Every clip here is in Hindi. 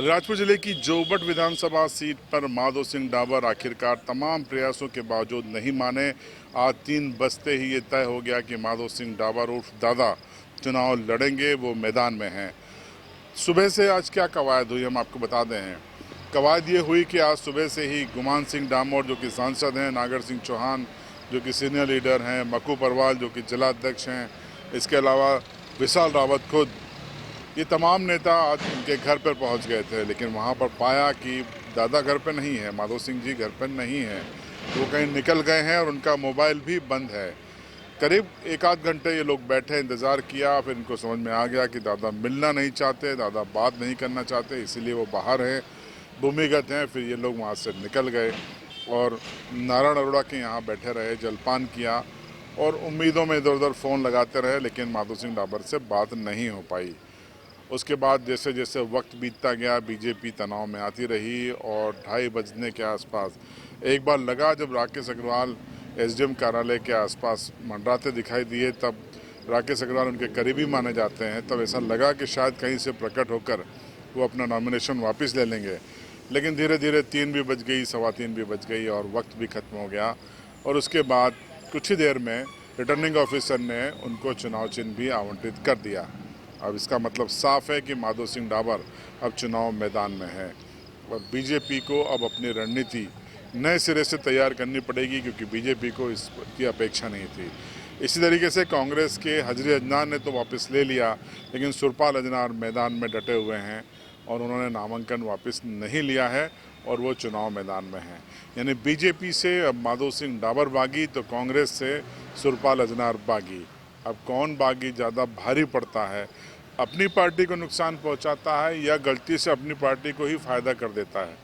अलीराजपुर जिले की जोबट विधानसभा सीट पर माधो सिंह डाबर आखिरकार तमाम प्रयासों के बावजूद नहीं माने। आज 3 बजते ही ये तय हो गया कि माधो सिंह डाबर उर्फ दादा चुनाव लड़ेंगे, वो मैदान में हैं। सुबह से आज क्या कवायद हुई हम आपको बता दें हैं। कवायद ये हुई कि आज सुबह से ही गुमान सिंह डामोर जो कि सांसद हैं, नागर सिंह चौहान जो कि सीनियर लीडर हैं, मक्कू परवाल जो कि जिलाध्यक्ष हैं, इसके अलावा विशाल रावत खुद, ये तमाम नेता आज उनके घर पर पहुंच गए थे। लेकिन वहां पर पाया कि दादा घर पर नहीं है, माधो सिंह जी घर पर नहीं है, वो कहीं निकल गए हैं और उनका मोबाइल भी बंद है। करीब 1 आध घंटे ये लोग बैठे, इंतज़ार किया, फिर इनको समझ में आ गया कि दादा मिलना नहीं चाहते, दादा बात नहीं करना चाहते, इसीलिए वो बाहर हैं, भूमिगत हैं। फिर ये लोग वहाँ से निकल गए और नारायण अरोड़ा के यहाँ बैठे रहे, जलपान किया और उम्मीदों में इधर उधर फ़ोन लगाते रहे, लेकिन माधो सिंह डाबर से बात नहीं हो पाई। उसके बाद जैसे जैसे वक्त बीतता गया, बीजेपी तनाव में आती रही और 2:30 बजने के आसपास एक बार लगा जब राकेश अग्रवाल एसडीएम कार्यालय के आसपास मंडराते दिखाई दिए, तब राकेश अग्रवाल उनके करीबी माने जाते हैं, तब ऐसा लगा कि शायद कहीं से प्रकट होकर वो अपना नॉमिनेशन वापस ले लेंगे। लेकिन धीरे धीरे 3 भी बज गई, 3:15 भी बज गई और वक्त भी खत्म हो गया। और उसके बाद कुछ ही देर में रिटर्निंग ऑफिसर ने उनको चुनाव चिन्ह भी आवंटित कर दिया। अब इसका मतलब साफ है कि माधो सिंह डाबर अब चुनाव मैदान में है और बीजेपी को अब अपनी रणनीति नए सिरे से तैयार करनी पड़ेगी, क्योंकि बीजेपी को इसकी अपेक्षा नहीं थी। इसी तरीके से कांग्रेस के हजरी अजनार ने तो वापस ले लिया, लेकिन सुरपाल अजनार मैदान में डटे हुए हैं और उन्होंने नामांकन वापस नहीं लिया है और वो चुनाव मैदान में हैं। यानी बीजेपी से अब माधो सिंह डाबर बागी तो कांग्रेस से सुरपाल अजनार बागी। अब कौन बागी ज़्यादा भारी पड़ता है, अपनी पार्टी को नुकसान पहुंचाता है या गलती से अपनी पार्टी को ही फ़ायदा कर देता है,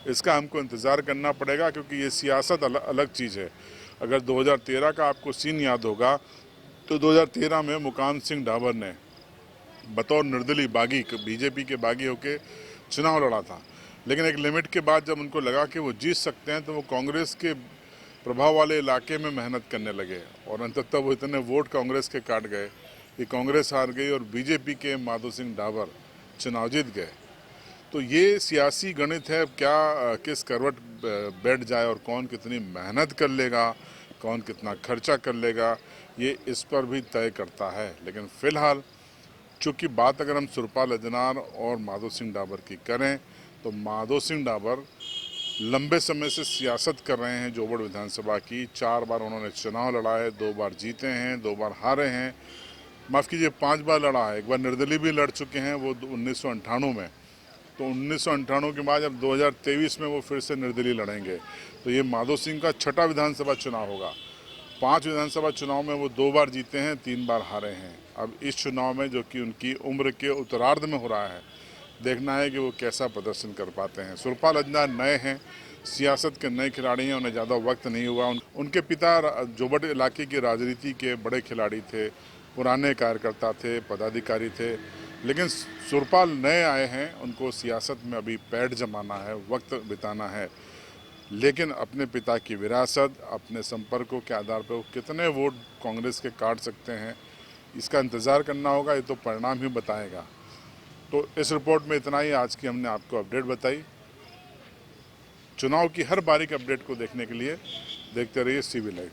इसका हमको इंतज़ार करना पड़ेगा, क्योंकि ये सियासत अलग चीज़ है। अगर 2013 का आपको सीन याद होगा तो 2013 में मुकाम सिंह डाबर ने बतौर निर्दलीय बागी, बीजेपी के बागी होके चुनाव लड़ा था। लेकिन एक लिमिट के बाद जब उनको लगा कि वो जीत सकते हैं, तो वो कांग्रेस के प्रभाव वाले इलाके में मेहनत करने लगे और अंततः वो इतने वोट कांग्रेस के काट गए कि कांग्रेस हार गई और बीजेपी के माधो सिंह डाबर चुनाव जीत गए। तो ये सियासी गणित है, क्या किस करवट बैठ जाए और कौन कितनी मेहनत कर लेगा, कौन कितना खर्चा कर लेगा, ये इस पर भी तय करता है। लेकिन फिलहाल चूँकि बात अगर हम सुरपाल अजनार और माधो सिंह डाबर की करें, तो माधो सिंह डाबर लंबे समय से सियासत कर रहे हैं जोबड़ विधानसभा की। 4 बार उन्होंने चुनाव लड़ा है, 2 बार जीते हैं, 2 बार हारे हैं, माफ़ कीजिए 5 बार लड़ा है। एक बार निर्दलीय भी लड़ चुके हैं, वो 1998 में। तो 1998 के बाद अब 2023 में वो फिर से निर्दलीय लड़ेंगे। तो ये माधो सिंह का 6ठा विधानसभा चुनाव होगा। 5 विधानसभा चुनाव में वो 2 बार जीते हैं, 3 बार हारे हैं। अब इस चुनाव में, जो कि उनकी उम्र के उत्तरार्ध में हो रहा है, देखना है कि वो कैसा प्रदर्शन कर पाते हैं। सुरपाल अजनार नए हैं, सियासत के नए खिलाड़ी हैं, उन्हें ज़्यादा वक्त नहीं हुआ। उनके पिता जोबट इलाके की राजनीति के बड़े खिलाड़ी थे, पुराने कार्यकर्ता थे, पदाधिकारी थे। लेकिन सुरपाल नए आए हैं, उनको सियासत में अभी पैठ जमाना है, वक्त बिताना है। लेकिन अपने पिता की विरासत, अपने संपर्कों के आधार पर वो कितने वोट कांग्रेस के काट सकते हैं, इसका इंतज़ार करना होगा। ये तो परिणाम ही बताएगा। तो इस रिपोर्ट में इतना ही आज की हमने आपको अपडेट बताई। चुनाव की हर बारीक अपडेट को देखने के लिए देखते रहिए CB लाइव।